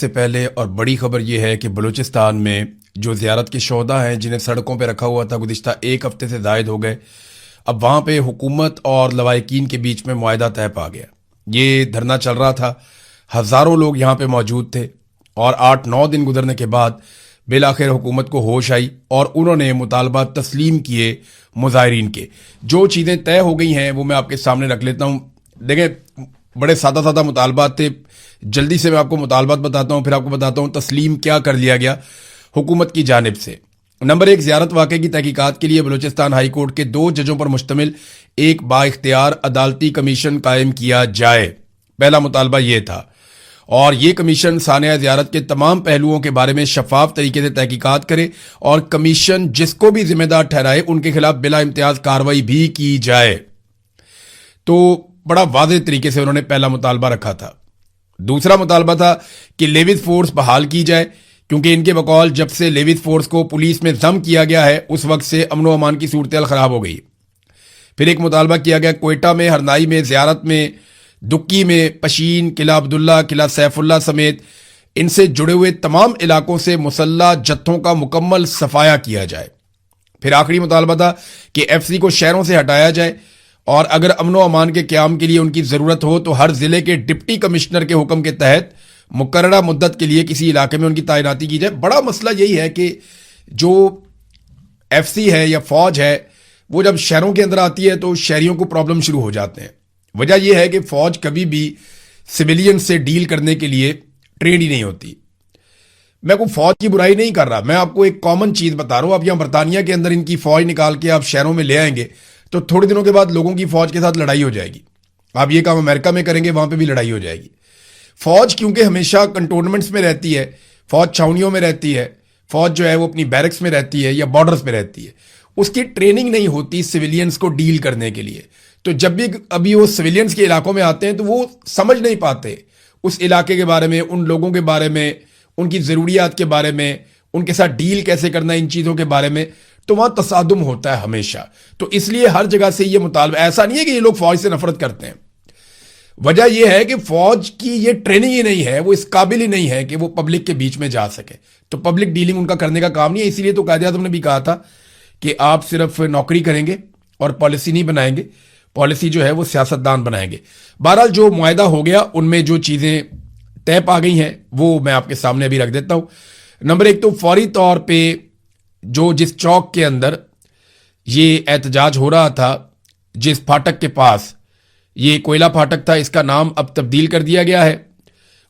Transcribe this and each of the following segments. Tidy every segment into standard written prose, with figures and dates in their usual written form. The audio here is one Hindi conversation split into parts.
सबसे पहले और बड़ी खबर यह है कि बलूचिस्तान में जो ज़ियारत के शोहदा हैं जिन्हें सड़कों पर रखा हुआ था गुज़िश्ता एक हफ्ते से ज़ायद हो गए, अब वहाँ पे हुकूमत और लवाहिकीन के बीच में मुआहदा तय पा गया। ये धरना चल रहा था, हज़ारों लोग यहाँ पे मौजूद थे और 8-9 दिन गुजरने के बाद बिलाखिर हुकूमत को होश आई और उन्होंने मुतालबा तस्लीम किए मुजाहिरीन के। जो चीज़ें तय हो गई हैं वो मैं आपके सामने रख लेता हूँ। देखें, बड़े सादा सादा मुतालबात थे, जल्दी से मैं आपको मुतालबात बताता हूँ, फिर आपको बताता हूँ तस्लीम क्या कर लिया गया हुकूमत की जानिब से। नंबर 1, ज़ियारत वाक़े की तहकीकात के लिए बलूचिस्तान हाई कोर्ट के 2 जजों पर मुश्तमिल एक बाइख्तियार अदालती कमीशन कायम किया जाए। पहला मुतालबा ये था और ये कमीशन सानिया ज़ियारत के तमाम पहलुओं के बारे में शफाफ तरीके से तहकीकात करे और कमीशन जिसको भी जिम्मेदार ठहराए उनके खिलाफ बिला इम्तियाज कार्रवाई भी की जाए। तो बड़ा वाज़ेह तरीके से उन्होंने पहला मुतालबा रखा था। दूसरा मुतालबा था कि लेविस फोर्स बहाल की जाए, क्योंकि इनके बकौल जब से लेविस फोर्स को पुलिस में जम किया गया है उस वक्त से अमन व अमान की सूरत खराब हो गई। फिर एक मुतालबा किया गया कोयटा में, हरनाई में, ज़ियारत में, दुक्की में, पशीन, किला अब्दुल्ला, किला सैफुल्ला समेत इनसे जुड़े हुए तमाम इलाकों से मुसल्ला जत्थों का मुकम्मल सफाया किया जाए। फिर आखिरी मुतालबा था कि एफसी को शहरों से हटाया जाए और अगर अमन व अमान के क़याम के लिए उनकी ज़रूरत हो तो हर ज़िले के डिप्टी कमिश्नर के हुक्म के तहत मुकर्ररा मुद्दत के लिए किसी इलाके में उनकी तैनाती की जाए। बड़ा मसला यही है कि जो एफसी है या फौज है वो जब शहरों के अंदर आती है तो शहरियों को प्रॉब्लम शुरू हो जाते हैं। वजह यह है कि फौज कभी भी सिविलियन से डील करने के लिए ट्रेन ही नहीं होती। मैं कोई फौज की बुराई नहीं कर रहा, मैं आपको एक कॉमन चीज बता रहा हूं। आप यहां बरतानिया के अंदर इनकी फौज निकाल के आप शहरों में ले आएंगे तो थोड़े दिनों के बाद लोगों की फौज के साथ लड़ाई हो जाएगी। आप ये काम अमेरिका में करेंगे, वहां पर भी लड़ाई हो जाएगी। फौज क्योंकि हमेशा कंटोनमेंट्स में रहती है, फौज छावनियों में रहती है, फौज जो है वो अपनी बैरक्स में रहती है या बॉर्डर्स पे रहती है, उसकी ट्रेनिंग नहीं होती सिविलियंस को डील करने के लिए। तो जब भी अभी वो सिविलियंस के इलाकों में आते हैं तो वो समझ नहीं पाते उस इलाके के बारे में, उन लोगों के बारे में, उनकी ज़रूरियात के बारे में, उनके साथ डील कैसे करना, इन चीज़ों के बारे में। तो वहाँ तसादुम होता है हमेशा। तो इसलिए हर जगह से ये मुतालबा, ऐसा नहीं है कि ये लोग फौज से नफरत करते हैं, वजह यह है कि फौज की ये ट्रेनिंग ही नहीं है, वो इस काबिल ही नहीं है कि वो पब्लिक के बीच में जा सके। तो पब्लिक डीलिंग उनका करने का काम नहीं है। इसीलिए तो कायदे आज़म ने भी कहा था कि आप सिर्फ नौकरी करेंगे और पॉलिसी नहीं बनाएंगे, पॉलिसी जो है वो सियासतदान बनाएंगे। बहरहाल जो मुआहदा हो गया उनमें जो चीज़ें तय पा गई हैं वो मैं आपके सामने अभी रख देता हूँ। नंबर 1 तो फौरी तौर पर जो जिस चौक के अंदर ये एहतजाज हो रहा था, जिस फाटक के पास, ये कोयला फाटक था, इसका नाम अब तब्दील कर दिया गया है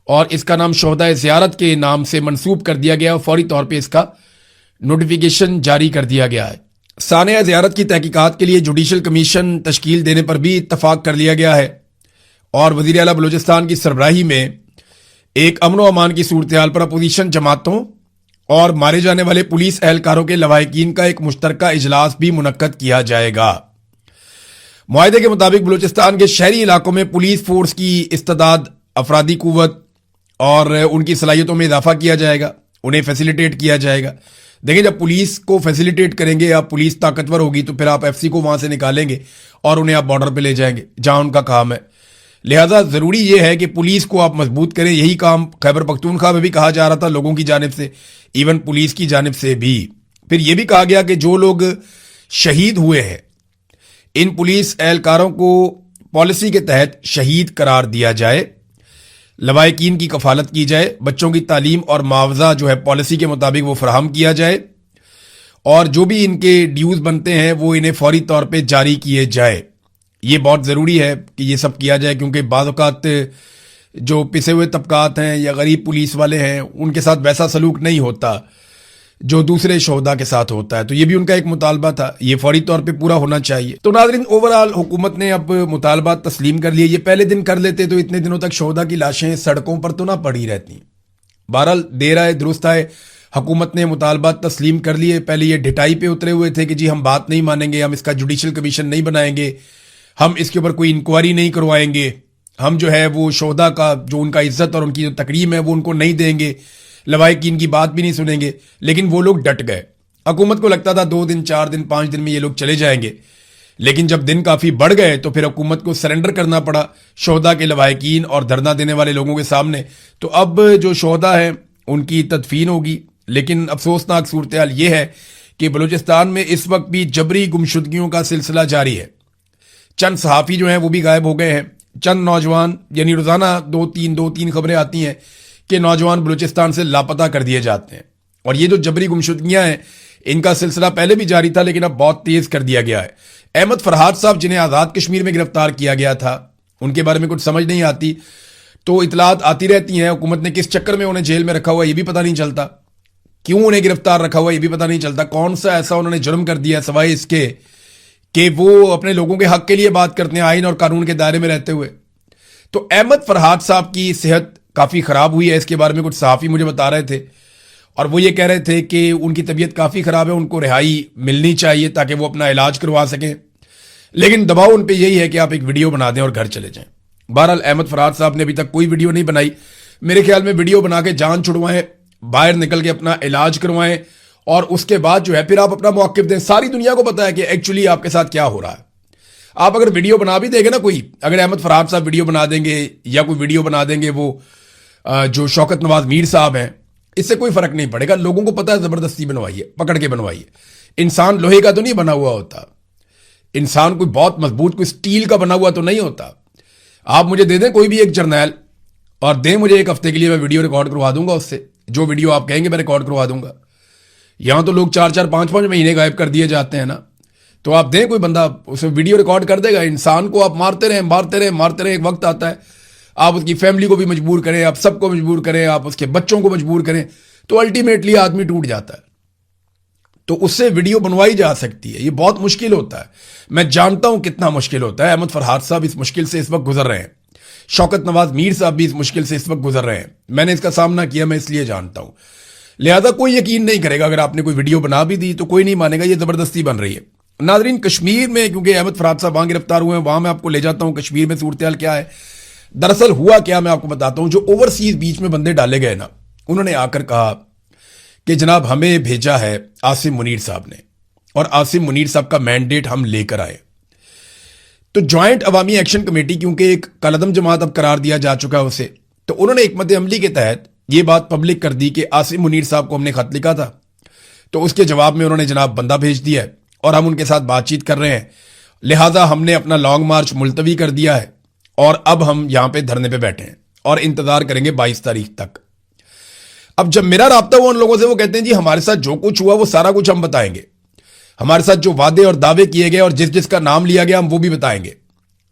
और इसका नाम शोहदा ज़ियारत के नाम से मंसूब कर दिया गया और फौरी तौर पे इसका नोटिफिकेशन जारी कर दिया गया है। सानिया ज़ियारत की तहकीकात के लिए जुडिशल कमीशन तश्कील देने पर भी इत्तफाक कर लिया गया है और वज़ीर आला बलूचिस्तान की सरबराही में एक अमन व अमान की सूरत हाल पर अपोजिशन जमातों और मारे जाने वाले पुलिस एहलकारों के लवाहिकीन का एक मुश्तरका इजलास भी मुनक्कद किया जाएगा। मुआहदे के मुताबिक बलूचिस्तान के शहरी इलाकों में पुलिस फोर्स की इस्तेदाद, अफरादी कुव्वत और उनकी सलाहियतों में इजाफा किया जाएगा, उन्हें फैसिलिटेट किया जाएगा। देखिए, जब पुलिस को फैसिलिटेट करेंगे या पुलिस ताकतवर होगी तो फिर आप एफसी को वहां से निकालेंगे और उन्हें आप बॉर्डर पे ले जाएंगे जहां उनका काम है। लिहाजा जरूरी यह है कि पुलिस को आप मजबूत करें। यही काम खैबर पख्तूनख्वा में भी कहा जा रहा था लोगों की जानिब से, इवन पुलिस की जानिब से भी। फिर यह भी कहा गया कि जो लोग शहीद हुए हैं इन पुलिस एहलकारों को पॉलिसी के तहत शहीद करार दिया जाए, लवाहिकीन की कफालत की जाए, बच्चों की तालीम और मुआवजा जो है पॉलिसी के मुताबिक वो फराहम किया जाए और जो भी इनके ड्यूज बनते हैं वो इन्हें फौरी तौर पे जारी किए जाए। ये बहुत ज़रूरी है कि ये सब किया जाए, क्योंकि बाज़ औक़ात जो पिसे हुए तबकात हैं या गरीब पुलिस वाले हैं उनके साथ वैसा सलूक नहीं होता जो दूसरे शोहदा के साथ होता है। तो ये भी उनका एक मुतालबा था, ये फौरी तौर पे पूरा होना चाहिए। तो नाज़रीन, ओवरऑल हुकूमत ने अब मुतालबा तस्लीम कर लिए। ये पहले दिन कर लेते तो इतने दिनों तक शोहदा की लाशें सड़कों पर तो ना पड़ी रहती। बहरहाल देर आए दुरुस्त आए, हुकूमत ने मुतालबा तस्लीम कर लिए। पहले ये ढिटाई पे उतरे हुए थे कि जी हम बात नहीं मानेंगे, हम इसका जुडिशल कमीशन नहीं बनाएंगे, हम इसके ऊपर कोई इंक्वायरी नहीं करवाएंगे, हम जो है वो शोहदा का जो उनका इज्जत और उनकी जो तकरीम है वो उनको नहीं देंगे, लवाहिकीन की बात भी नहीं सुनेंगे। लेकिन वो लोग डट गए। हुकूमत को लगता था 2 दिन, 4 दिन, 5 दिन में ये लोग चले जाएंगे, लेकिन जब दिन काफी बढ़ गए तो फिर हुकूमत को सरेंडर करना पड़ा शोहदा के लवाहिकीन और धरना देने वाले लोगों के सामने। तो अब जो शोहदा है उनकी तदफीन होगी। लेकिन अफसोसनाक सूरत हाल यह है कि बलूचिस्तान में इस वक्त भी जबरी गुमशुदगियों का सिलसिला जारी है। चंद सहाफ़ी जो हैं वो भी गायब हो गए हैं। चंद नौजवान, यानी रोजाना दो तीन खबरें आती हैं कि नौजवान बलूचिस्तान से लापता कर दिए जाते हैं। और ये जो जबरी गुमशुदगियां हैं इनका सिलसिला पहले भी जारी था, लेकिन अब बहुत तेज कर दिया गया है। अहमद फरहाद साहब जिन्हें आज़ाद कश्मीर में गिरफ्तार किया गया था, उनके बारे में कुछ समझ नहीं आती, तो इतलात आती रहती हैं। हुकूमत ने किस चक्कर में उन्हें जेल में रखा हुआ ये भी पता नहीं चलता, क्यों उन्हें गिरफ्तार रखा हुआ ये भी पता नहीं चलता, कौन सा ऐसा उन्होंने जुर्म कर दिया सवाए इसके कि वो अपने लोगों के हक के लिए बात करते हैं आइन और कानून के दायरे में रहते हुए। तो अहमद फरहाद साहब की सेहत काफी खराब हुई है, इसके बारे में कुछ सहाफ़ी मुझे बता रहे थे और वो ये कह रहे थे कि उनकी तबीयत काफी खराब है, उनको रिहाई मिलनी चाहिए ताकि वो अपना इलाज करवा सकें। लेकिन दबाव उन पे यही है कि आप एक वीडियो बना दें और घर चले जाएं। बहरहाल अहमद फरहाद साहब ने अभी तक कोई वीडियो नहीं बनाई। मेरे ख्याल में वीडियो बना के जान छुड़वाएं, बाहर निकल के अपना इलाज करवाएं और उसके बाद जो है फिर आप अपना मौक़िफ़ दें। सारी दुनिया को पता है कि एक्चुअली आपके साथ क्या हो रहा है। आप अगर वीडियो बना भी देंगे ना, कोई अगर अहमद फरहाद साहब वीडियो बना देंगे या कोई वीडियो बना देंगे वो जो शौकत नवाज मीर साहब हैं, इससे कोई फर्क नहीं पड़ेगा। लोगों को पता है जबरदस्ती बनवाइए, पकड़ के बनवाइए। इंसान लोहे का तो नहीं बना हुआ होता, इंसान कोई बहुत मजबूत, कोई स्टील का बना हुआ तो नहीं होता। आप मुझे दे दें कोई भी एक जर्नैल और दें मुझे एक हफ्ते के लिए, मैं वीडियो रिकॉर्ड करवा दूंगा उससे, जो वीडियो आप कहेंगे मैं रिकॉर्ड करवा दूंगा। यहां तो लोग 4-4, 5-5 महीने गायब कर दिए जाते हैं ना, तो आप दें कोई बंदा उसे वीडियो रिकॉर्ड कर देगा। इंसान को आप मारते रहें, एक वक्त आता है आप उसकी फैमिली को भी मजबूर करें, आप सबको मजबूर करें, आप उसके बच्चों को मजबूर करें, तो अल्टीमेटली आदमी टूट जाता है। तो उससे वीडियो बनवाई जा सकती है, ये बहुत मुश्किल होता है, मैं जानता हूं कितना मुश्किल होता है। अहमद फरहाद साहब इस मुश्किल से इस वक्त गुजर रहे हैं, शौकत नवाज मीर साहब भी इस मुश्किल से इस वक्त गुजर रहे हैं। मैंने इसका सामना किया, मैं इसलिए जानता हूं। लिहाजा कोई यकीन नहीं करेगा, अगर आपने कोई वीडियो बना भी दी तो कोई नहीं मानेगा ये जबरदस्ती बन रही है। नाजरीन, कश्मीर में क्योंकि अहमद फरहाद साहब वहां गिरफ्तार हुए हैं, वहां मैं आपको ले जाता हूं कश्मीर में सूरत हाल क्या है। दरअसल हुआ क्या मैं आपको बताता हूं। जो ओवरसीज बीच में बंदे डाले गए ना, उन्होंने आकर कहा कि जनाब हमें भेजा है आसिम मुनीर साहब ने और आसिम मुनीर साहब का मैंडेट हम लेकर आए। तो ज्वाइंट अवामी एक्शन कमेटी, क्योंकि एक कलदम जमात अब करार दिया जा चुका है उसे, तो उन्होंने हिकमत अमली के तहत यह बात पब्लिक कर दी कि आसिम मुनीर साहब को हमने खत लिखा था, तो उसके जवाब में उन्होंने जनाब बंदा भेज दिया है और हम उनके साथ बातचीत कर रहे हैं। लिहाजा हमने अपना लॉन्ग मार्च मुलतवी कर दिया है और अब हम यहां पे धरने पे बैठे हैं और इंतजार करेंगे 22 तारीख तक। अब जब मेरा राब्ता हुआ उन लोगों से, वो कहते हैं जी हमारे साथ जो कुछ हुआ वो सारा कुछ हम बताएंगे, हमारे साथ जो वादे और दावे किए गए और जिस जिसका नाम लिया गया हम वो भी बताएंगे,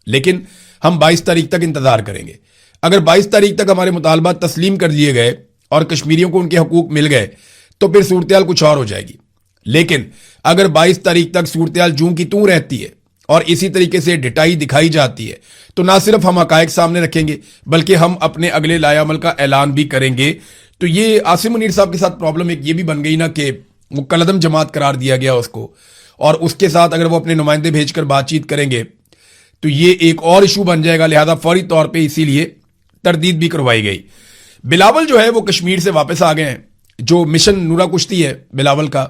लेकिन हम 22 तारीख तक इंतजार करेंगे। अगर 22 तारीख तक हमारे मुतालबात तस्लीम कर दिए गए और कश्मीरियों को उनके हकूक मिल गए तो फिर सूरत कुछ और हो जाएगी। लेकिन अगर 22 तारीख तक सूरत जूं की तूं रहती है और इसी तरीके से डिटाई दिखाई जाती है, तो ना सिर्फ हम हकायक सामने रखेंगे बल्कि हम अपने अगले लायामल का ऐलान भी करेंगे। तो ये आसिम मुनीर साहब के साथ प्रॉब्लम एक ये भी बन गई ना कि वो कलदम जमात करार दिया गया उसको, और उसके साथ अगर वो अपने नुमाइंदे भेजकर बातचीत करेंगे तो ये एक और इशू बन जाएगा। लिहाजा फौरी तौर पे इसीलिए तरदीद भी करवाई गई। बिलावल जो है वो कश्मीर से वापस आ गए हैं। जो मिशन नूरा कुश्ती है बिलावल का,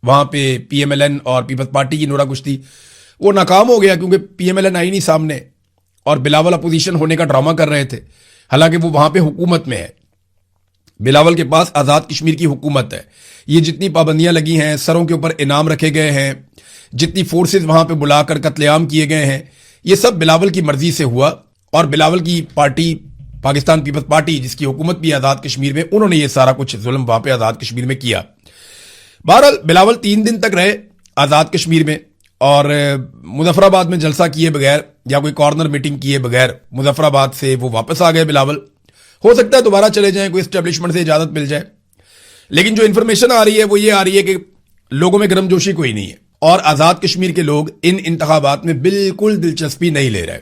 वहां पे PMLN और पीपल्स पार्टी की नूरा कुश्ती, वो नाकाम हो गया क्योंकि PMLN आई नहीं सामने और बिलावल अपोजिशन होने का ड्रामा कर रहे थे। हालांकि वो वहां पे हुकूमत में है, बिलावल के पास आजाद कश्मीर की हुकूमत है। ये जितनी पाबंदियां लगी हैं, सरों के ऊपर इनाम रखे गए हैं, जितनी फोर्सेज वहां पे बुलाकर कत्लेआम किए गए हैं, ये सब बिलावल की मर्जी से हुआ। और बिलावल की पार्टी पाकिस्तान पीपल्स पार्टी, जिसकी हुकूमत भी आजाद कश्मीर में, उन्होंने ये सारा कुछ जुल्म वहां पे आजाद कश्मीर में किया। बहरहाल बिलावल 3 दिन तक रहे आजाद कश्मीर में और मुजफ्फराबाद में जलसा किए बगैर या कोई कॉर्नर मीटिंग किए बगैर मुजफ्फराबाद से वो वापस आ गए बिलावल। हो सकता है दोबारा चले जाएं, कोई एस्टेब्लिशमेंट से इजाजत मिल जाए। लेकिन जो इंफॉर्मेशन आ रही है वो ये आ रही है कि लोगों में गर्मजोशी कोई नहीं है और आजाद कश्मीर के लोग इन इंतखाबात में बिल्कुल दिलचस्पी नहीं ले रहे।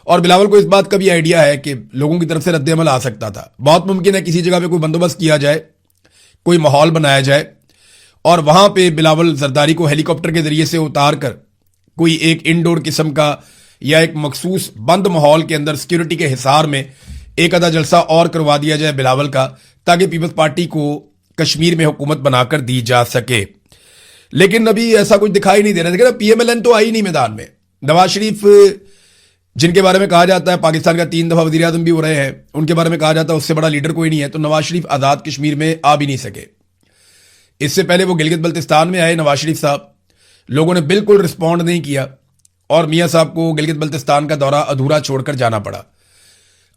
और बिलावल को इस बात का भी आइडिया है कि लोगों की तरफ से रद्द-ए-अमल आ सकता था। बहुत मुमकिन है किसी जगह पे कोई बंदोबस्त किया जाए, कोई माहौल बनाया जाए और वहां पे बिलावल जरदारी को हेलीकॉप्टर के जरिए से उतार कर कोई एक इंडोर किस्म का या एक मखसूस बंद माहौल के अंदर सिक्योरिटी के हिसार में एक आधा जलसा और करवा दिया जाए बिलावल का, ताकि पीपल्स पार्टी को कश्मीर में हुकूमत बनाकर दी जा सके। लेकिन अभी ऐसा कुछ दिखाई नहीं दे रहा। देखिए ना, पीएमएलएन तो आई नहीं मैदान में। नवाज शरीफ, जिनके बारे में कहा जाता है पाकिस्तान का 3 दफा वजीर आजम भी हो रहे हैं, उनके बारे में कहा जाता है उससे बड़ा लीडर कोई नहीं है, तो नवाज शरीफ आजाद कश्मीर में आ भी नहीं सके। इससे पहले वो गिलगित बल्तिस्तान में आए नवाज शरीफ साहब, लोगों ने बिल्कुल रिस्पॉन्ड नहीं किया और मियां साहब को गिलगित बल्तिस्तान का दौरा अधूरा छोड़कर जाना पड़ा।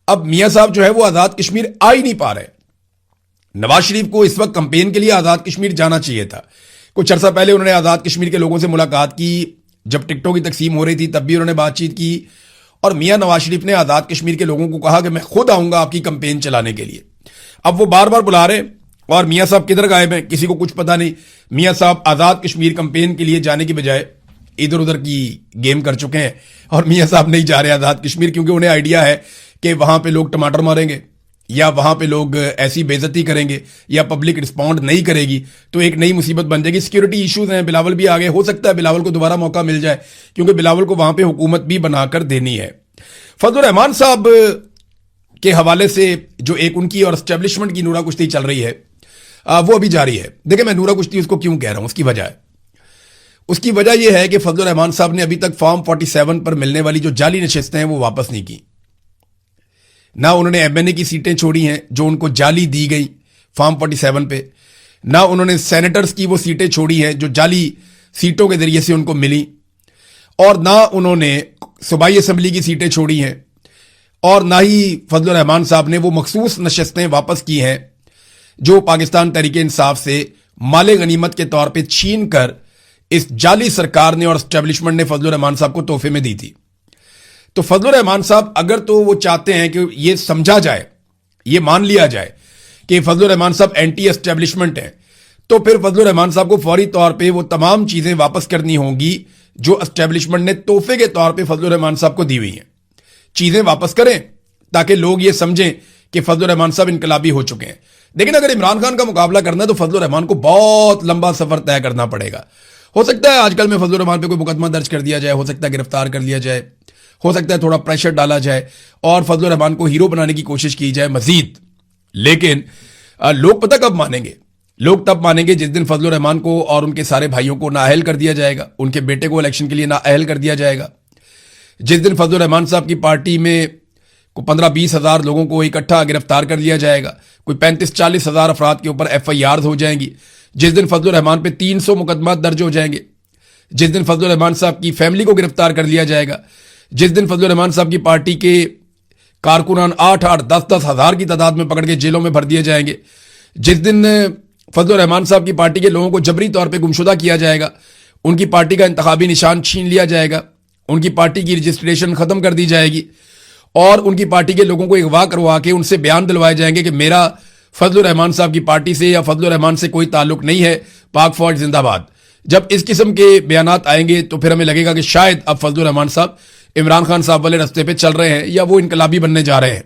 अब मियां साहब जो है वो आजाद कश्मीर आ ही नहीं पा रहे। नवाज शरीफ को इस वक्त कंपेन के लिए आजाद कश्मीर जाना चाहिए था। कुछ अर्सा पहले उन्होंने आजाद कश्मीर के लोगों से मुलाकात की, जब टिकटों की तकसीम हो रही थी तब भी उन्होंने बातचीत की, और मियां नवाज शरीफ ने आजाद कश्मीर के लोगों को कहा कि मैं खुद आऊंगा आपकी कंपेन चलाने के लिए। अब वो बार बार बुला रहे और मियां साहब किधर गायब हैं, किसी को कुछ पता नहीं। मियां साहब आजाद कश्मीर कंपेन के लिए जाने की बजाय इधर उधर की गेम कर चुके हैं और मियां साहब नहीं जा रहे आजाद कश्मीर, क्योंकि उन्हें आइडिया है कि वहां पे लोग टमाटर मारेंगे या वहां पे लोग ऐसी बेइज्जती करेंगे या पब्लिक रिस्पॉन्ड नहीं करेगी तो एक नई मुसीबत बन जाएगी। सिक्योरिटी इश्यूज हैं, बिलावल भी आगे, हो सकता है बिलावल को दोबारा मौका मिल जाए क्योंकि बिलावल को वहां पे हुकूमत भी बनाकर देनी है। फजलुर रहमान साहब के हवाले से जो एक उनकी और एस्टेब्लिशमेंट की नूरा कुश्ती चल रही है वो अभी जारी है। देखिए, मैं नूरा कुश्ती उसको क्यों कह रहा हूं, उसकी वजह यह है कि फजलुर रहमान साहब ने अभी तक फॉर्म 47 पर मिलने वाली जो जाली नशिस्तें हैं वो वापस नहीं की। ना उन्होंने एमएनए की सीटें छोड़ी हैं जो उनको जाली दी गई फॉर्म 47 पे, ना उन्होंने सेनेटर्स की वो सीटें छोड़ी हैं जो जाली सीटों के जरिए से उनको मिली, और ना उन्होंने सूबाई असेंबली की सीटें छोड़ी हैं, और ना ही फजलुर रहमान साहब ने वो मखसूस नशिस्तें वापस की हैं जो पाकिस्तान तहरीक इंसाफ से माले गनीमत के तौर पर छीन कर इस जाली सरकार ने और एस्टेब्लिशमेंट ने फजलुर रहमान साहब को तोहफे में दी थी। तो फजलुर रहमान साहब अगर तो वो चाहते हैं कि ये समझा जाए, ये मान लिया जाए कि फजलुर रहमान साहब एंटी एस्टेब्लिशमेंट हैं, तो फिर फजलुर रहमान साहब को फौरी तौर पे वो तमाम चीजें वापस करनी होंगी जो एस्टेब्लिशमेंट ने तोहफे के तौर पे फजलुर रहमान साहब को दी हुई हैं। चीजें वापस करें ताकि लोग ये समझें कि फजलुर रहमान साहब इनकलाबी हो चुके हैं। लेकिन अगर इमरान खान का मुकाबला करना है तो फजलुर रहमान को बहुत लंबा सफर तय करना पड़ेगा। हो सकता है आजकल में फजलुर रहमान पे कोई मुकदमा दर्ज कर दिया जाए, हो सकता है गिरफ्तार कर लिया जाए, हो सकता है थोड़ा प्रेशर डाला जाए और फजलुर रहमान को हीरो बनाने की कोशिश की जाए मजीद। लेकिन लोग पता कब मानेंगे? लोग तब मानेंगे जिस दिन फजलुर रहमान को और उनके सारे भाइयों को नाअहल कर दिया जाएगा, उनके बेटे को इलेक्शन के लिए नाअहल कर दिया जाएगा। जिस दिन फजलुर रहमान साहब की पार्टी में 15-20 हज़ार लोगों को इकट्ठा गिरफ्तार कर लिया जाएगा, कोई 35-40 हज़ार अफराद के ऊपर FIR हो जाएंगी, जिस दिन फजलुर रहमान पे 300 मुकदमा दर्ज हो जाएंगे, जिस दिन फजलुर रहमान साहब की फैमिली को गिरफ्तार कर लिया जाएगा, जिस दिन फजलुर रहमान साहब की पार्टी के कारकुनान 8-8, 10-10 हज़ार की तादाद में पकड़ के जेलों में भर दिए जाएंगे, जिस दिन फजलुर रहमान साहब की पार्टी के लोगों को जबरी तौर पर गुमशुदा किया जाएगा, उनकी पार्टी का इंतखाबी निशान छीन लिया जाएगा, उनकी पार्टी की रजिस्ट्रेशन खत्म कर दी जाएगी और उनकी पार्टी के लोगों को अगवा करवा के उनसे बयान दिलवाए जाएंगे कि मेरा फजलुर रहमान साहब की पार्टी से या फजलुर रहमान से कोई ताल्लुक नहीं है, पाक फौज जिंदाबाद। जब इस किस्म के बयानात आएंगे तो फिर हमें लगेगा कि शायद अब फजलुर रहमान साहब इमरान खान साहब वाले रास्ते पे चल रहे हैं या वो इनकलाबी बनने जा रहे हैं।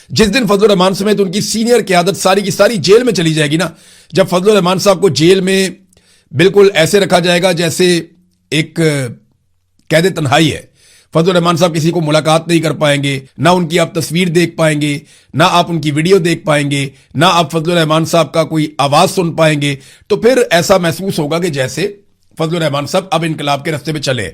जिस दिन फजलुर रहमान समेत उनकी सीनियर क़यादत सारी की सारी जेल में चली जाएगी ना, जब फजलुर रहमान साहब को जेल में बिल्कुल ऐसे रखा जाएगा जैसे एक कैद तन्हाई है, फजलुर रहमान साहब किसी को मुलाकात नहीं कर पाएंगे, ना उनकी आप तस्वीर देख पाएंगे, ना आप उनकी वीडियो देख पाएंगे, ना आप फजलुर रहमान साहब का कोई आवाज सुन पाएंगे, तो फिर ऐसा महसूस होगा कि जैसे फजलुर रहमान साहब अब इनकलाब के रास्ते पे चले।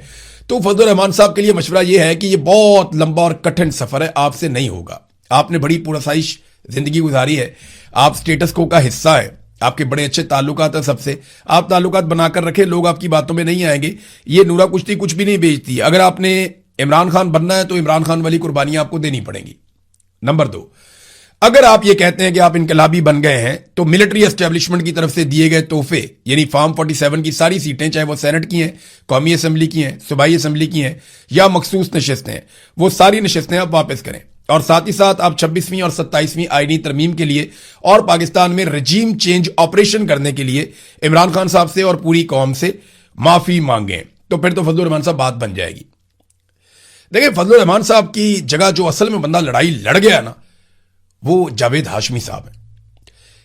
तो फजलुर रहमान साहब के लिए मशवरा यह है कि यह बहुत लंबा और कठिन सफर है, आपसे नहीं होगा। आपने बड़ी पुरसाइश जिंदगी गुजारी है, आप स्टेटस को का हिस्सा है, आपके बड़े अच्छे ताल्लुकात हैं सबसे, आप ताल्लुकात बनाकर रखें, लोग आपकी बातों में नहीं आएंगे। ये नूरा कुश्ती कुछ भी नहीं बेचती। अगर आपने इमरान खान बनना है तो इमरान खान वाली कुर्बानियां आपको देनी पड़ेंगी। नंबर 2, अगर आप ये कहते हैं कि आप इनकलाबी बन गए हैं तो मिलिट्री एस्टेब्लिशमेंट की तरफ से दिए गए तोहफे यानी फॉर्म 47 की सारी सीटें, चाहे वो सेनेट की हैं, कौमी असेंबली की हैं, सूबाई असेंबली की हैं या मखसूस नशिस्तें हैं, वो सारी नशिस्तें आप वापस करें और साथ ही साथ आप 26वीं और 27वीं आईनी तरमीम के लिए और पाकिस्तान में रजीम चेंज ऑपरेशन करने के लिए इमरान खान साहब से और पूरी कौम से माफी मांगें। तो फिर तो फजलुर रहमान साहब बात बन जाएगी। देखिए, फजलुर रहमान साहब की जगह जो असल में बंदा लड़ाई लड़ गया ना, वो जावेद हाशमी साहब है।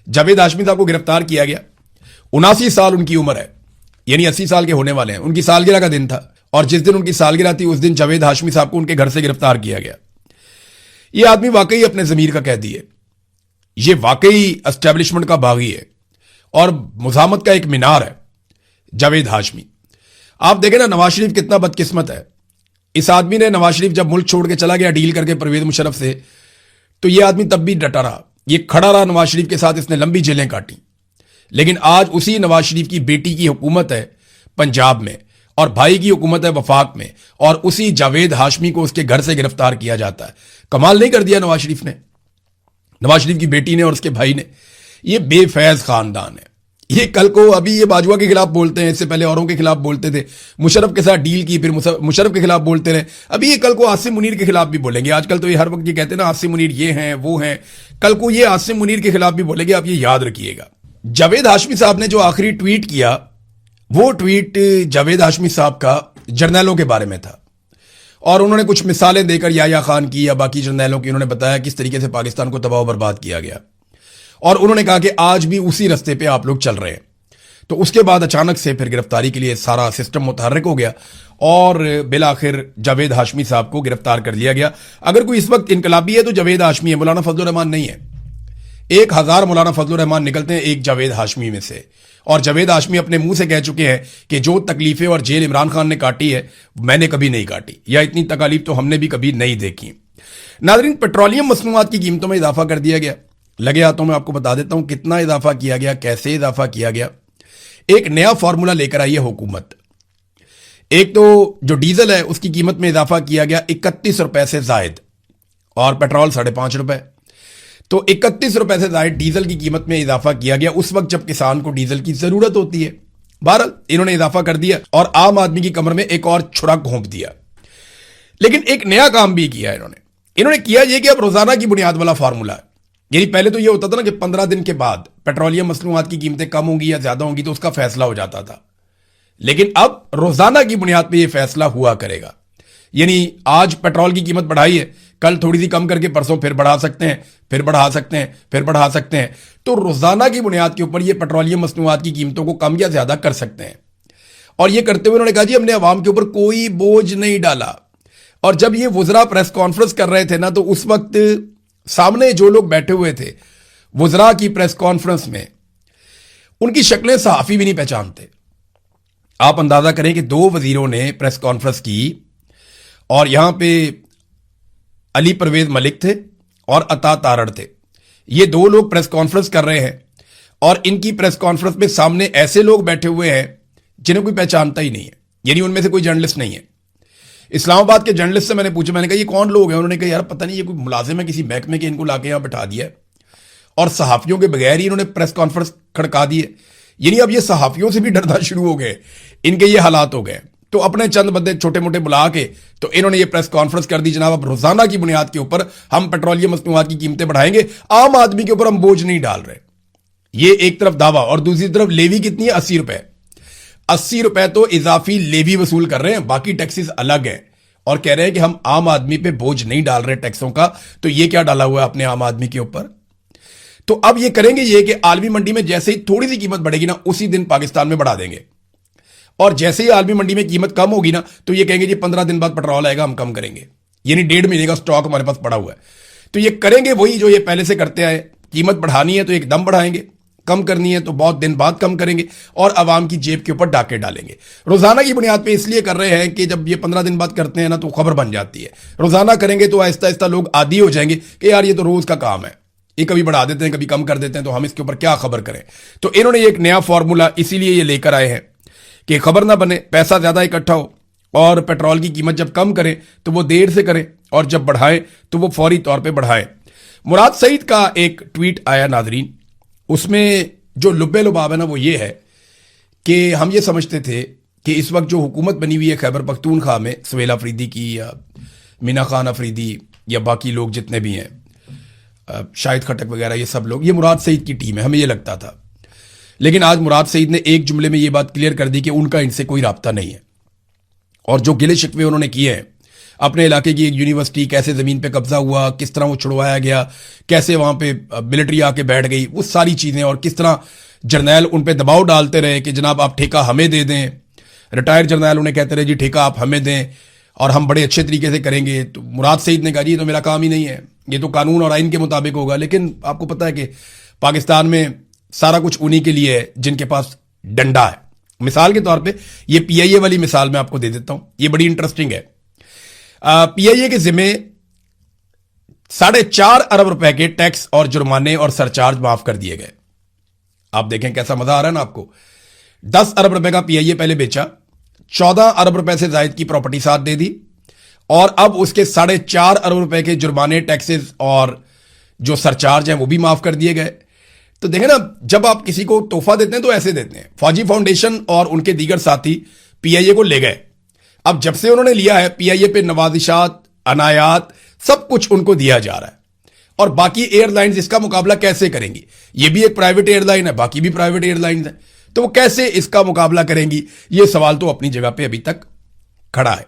जावेद हाशमी साहब को गिरफ्तार किया गया, 79 साल उनकी उम्र है, यानी 80 साल के होने वाले हैं। उनकी सालगिरह का दिन था और जिस दिन उनकी सालगिरह थी उस दिन जावेद हाशमी साहब को उनके घर से गिरफ्तार किया गया। ये आदमी वाकई अपने जमीर का कैदी है, ये वाकई एस्टेब्लिशमेंट का बागी है और मुजामत का एक मीनार है। जावेद हाशमी। आप देखें ना, नवाज शरीफ कितना बदकिस्मत है। इस आदमी ने, नवाज शरीफ जब मुल्क छोड़ के चला गया डील करके परवेज मुशर्रफ से, तो यह आदमी तब भी डटा रहा, ये खड़ा रहा नवाज शरीफ के साथ, इसने लंबी जेलें काटी। लेकिन आज उसी नवाज शरीफ की बेटी की हुकूमत है पंजाब में, और भाई की हुकूमत है वफाक में, और उसी जावेद हाशमी को उसके घर से गिरफ्तार किया जाता है। कमाल नहीं कर दिया नवाज शरीफ ने, नवाज शरीफ की बेटी ने और उसके भाई ने। ये बेफैज खानदान है। ये कल को, अभी ये बाजवा के खिलाफ बोलते हैं, इससे पहले औरों के खिलाफ बोलते थे, मुशर्रफ के साथ डील की, फिर मुशर्रफ के खिलाफ बोलते रहे, अभी ये कल को आसिम मुनीर के खिलाफ भी बोलेंगे। आजकल तो ये हर वक्त ये कहते हैं ना, आसिम मुनीर ये हैं वो हैं, कल को ये आसिम मुनीर के खिलाफ भी बोलेंगे, आप ये याद रखिएगा। जावेद हाशमी साहब ने जो आखिरी ट्वीट किया, वो ट्वीट जावेद हाशमी साहब का जर्नैलों के बारे में था, और उन्होंने कुछ मिसालें देकर याया खान की या बाकी जर्नैलों की उन्होंने बताया किस तरीके से पाकिस्तान को तबाह बर्बाद किया गया, और उन्होंने कहा कि आज भी उसी रास्ते पे आप लोग चल रहे हैं। तो उसके बाद अचानक से फिर गिरफ्तारी के लिए सारा सिस्टम मुतहर्रिक हो गया, और बिलाखिर जावेद हाशमी साहब को गिरफ्तार कर लिया गया। अगर कोई इस वक्त इनकलाबी है तो जावेद हाशमी है, मौलाना फजलुर रहमान नहीं है। 1000 मौलाना फजलुर रहमान निकलते हैं एक जावेद हाशमी में से, और जावेद हाशमी अपने मुंह से कह चुके हैं कि जो तकलीफें और जेल इमरान खान ने काटी है, मैंने कभी नहीं काटी, या इतनी तकालीफ तो हमने भी कभी नहीं देखी। नाज़रीन, पेट्रोलियम मसनूआत की कीमतों में इजाफा कर दिया गया। लगे हाथों में आपको बता देता हूं कितना इजाफा किया गया, कैसे इजाफा किया गया। एक नया फॉर्मूला लेकर आई है हुकूमत। एक तो जो डीजल है उसकी कीमत में इजाफा किया गया 31 रुपए से जायद, और पेट्रोल 5.5 रुपए। तो 31 रुपए से जायद डीजल की कीमत में इजाफा किया गया उस वक्त जब किसान को डीजल की जरूरत होती है। बहरहाल इन्होंने इजाफा कर दिया और आम आदमी की कमर में एक और छुरा घोंप दिया। लेकिन एक नया काम भी किया इन्होंने किया यह कि अब रोजाना की बुनियाद वाला फार्मूला है। यानी पहले तो यह होता था ना कि 15 दिन के बाद पेट्रोलियम मसनूआत की कीमतें कम होंगी या ज्यादा होंगी तो उसका फैसला हो जाता था, लेकिन अब रोजाना की बुनियाद पर यह फैसला हुआ करेगा। यानी आज पेट्रोल की कीमत बढ़ाई है, कल थोड़ी सी कम करके परसों फिर बढ़ा सकते हैं, फिर बढ़ा सकते हैं, फिर बढ़ा सकते हैं। तो रोजाना की बुनियाद के ऊपर ये पेट्रोलियम मसनूआत की कीमतों को कम या ज्यादा कर सकते हैं। और ये करते हुए उन्होंने कहा जी हमने अवाम के ऊपर कोई बोझ नहीं डाला। और जब ये वुजरा प्रेस कॉन्फ्रेंस कर रहे थे ना, तो उस वक्त सामने जो लोग बैठे हुए थे वुजरा की प्रेस कॉन्फ्रेंस में, उनकी शक्लें सहाफी भी नहीं पहचानते। आप अंदाजा करें कि 2 वजीरों ने प्रेस कॉन्फ्रेंस की और यहां पे अली परवेज मलिक थे और अता तारड़ थे। ये 2 लोग प्रेस कॉन्फ्रेंस कर रहे हैं और इनकी प्रेस कॉन्फ्रेंस में सामने ऐसे लोग बैठे हुए हैं जिन्हें कोई पहचानता ही नहीं है, यानी उनमें से कोई जर्नलिस्ट नहीं है। इस्लामाबाद के जर्नलिस्ट से मैंने पूछा, मैंने कहा ये कौन लोग हैं? उन्होंने कहा यार पता नहीं, ये कोई मुलाजिम है किसी महकमे के, इनको लाके यहां बैठा दिया है और सहाफियों के बगैर ही इन्होंने प्रेस कॉन्फ्रेंस खड़का दी है। यानी अब ये सहाफियों से भी डरना शुरू हो गए, इनके ये हालात हो गए। तो अपने चंद बंदे छोटे मोटे बुला के तो इन्होंने ये प्रेस कॉन्फ्रेंस कर दी, जनाब अब रोजाना की बुनियाद के ऊपर हम पेट्रोलियम मसनूआत की कीमतें बढ़ाएंगे, आम आदमी के ऊपर हम बोझ नहीं डाल रहे। ये एक तरफ दावा, और दूसरी तरफ लेवी कितनी है? 80 रुपए। 80 रुपए तो इजाफी लेवी वसूल कर रहे हैं, बाकी टैक्सेस अलग है, और कह रहे हैं कि हम आम आदमी पे बोझ नहीं डाल रहे टैक्सों का। तो ये क्या डाला हुआ है अपने आम आदमी के ऊपर? तो अब ये करेंगे ये कि आलमी मंडी में जैसे ही थोड़ी सी कीमत बढ़ेगी ना, उसी दिन पाकिस्तान में बढ़ा देंगे, और जैसे ही आलमी मंडी में कीमत कम होगी ना, तो ये कहेंगे जी 15 दिन बाद पेट्रोल आएगा, हम कम करेंगे। यानी 1.5 महीने का स्टॉक हमारे पास पड़ा हुआ है। तो ये करेंगे वही जो ये पहले से करते आए, कीमत बढ़ानी है तो एकदम बढ़ाएंगे, कम करनी है तो बहुत दिन बाद कम करेंगे, और आवाम की जेब के ऊपर डाके डालेंगे। रोजाना की बुनियाद पे इसलिए कर रहे हैं कि जब ये 15 दिन बाद करते हैं ना तो खबर बन जाती है। रोजाना करेंगे तो आहिस्ता आहिस्ता लोग आदी हो जाएंगे कि यार ये तो रोज का काम है, ये कभी बढ़ा देते हैं कभी कम कर देते हैं, तो हम इसके ऊपर क्या खबर करें। तो इन्होंने एक नया फॉर्मूला इसीलिए ये लेकर आए हैं कि खबर ना बने, पैसा ज्यादा इकट्ठा हो, और पेट्रोल की कीमत जब कम करें तो वो देर से करें, और जब बढ़ाएं तो वो फौरी तौर पे बढ़ाएं। मुराद सईद का एक ट्वीट आया नाजरीन, उसमें जो लुब्बे लुबाब है ना वो ये है कि हम ये समझते थे कि इस वक्त जो हुकूमत बनी हुई है खैबर पख्तूनख्वा में, सवेला अफरीदी की या मीना खान अफरीदी या बाकी लोग जितने भी हैं, शाहिद खटक वगैरह, ये सब लोग, ये मुराद सईद की टीम है, हमें ये लगता था। लेकिन आज मुराद सईद ने एक जुमले में ये बात क्लियर कर दी कि उनका इनसे कोई राब्ता नहीं है, और जो गिले शिकवे उन्होंने किए हैं अपने इलाके की एक यूनिवर्सिटी कैसे जमीन पे कब्जा हुआ, किस तरह वो छुड़वाया गया, कैसे वहां पे मिलिट्री आके बैठ गई, वो सारी चीजें, और किस तरह जर्नैल उन पे दबाव डालते रहे कि जनाब आप ठेका हमें दे दें। रिटायर्ड जर्नैल उन्हें कहते रहे जी ठेका आप हमें दें और हम बड़े अच्छे तरीके से करेंगे। तो मुराद सईद ने कहा जी ये तो मेरा काम ही नहीं है, ये तो कानून और आइन के मुताबिक होगा। लेकिन आपको पता है कि पाकिस्तान में सारा कुछ उन्हीं के लिए है जिनके पास डंडा है, मिसाल के तौर पे ये पीआईए वाली मिसाल मैं आपको दे देता हूं, ये बड़ी इंटरेस्टिंग है। पीआईए के जिम्मे 4.5 अरब रुपए के टैक्स और जुर्माने और सरचार्ज माफ कर दिए गए। आप देखें कैसा मजा आ रहा है ना आपको। 10 अरब रुपए का पीआईए पहले बेचा, 14 अरब रुपए से जायद की प्रॉपर्टी साथ दे दी, और अब उसके 4.5 अरब रुपए के जुर्माने, टैक्सेस और जो सरचार्ज हैं वो भी माफ कर दिए गए। तो देखें ना, जब आप किसी को तोहफा देते हैं तो ऐसे देते हैं। फौजी फाउंडेशन और उनके दीगर साथी पीआईए को ले गए। अब जब से उन्होंने लिया है, पीआईए पे नवाजिशात, अनायात, सब कुछ उनको दिया जा रहा है। और बाकी एयरलाइंस इसका मुकाबला कैसे करेंगी? ये भी एक प्राइवेट एयरलाइन है, बाकी भी प्राइवेट एयरलाइंस है, तो वो कैसे इसका मुकाबला करेंगी? ये सवाल तो अपनी जगह पे अभी तक खड़ा है।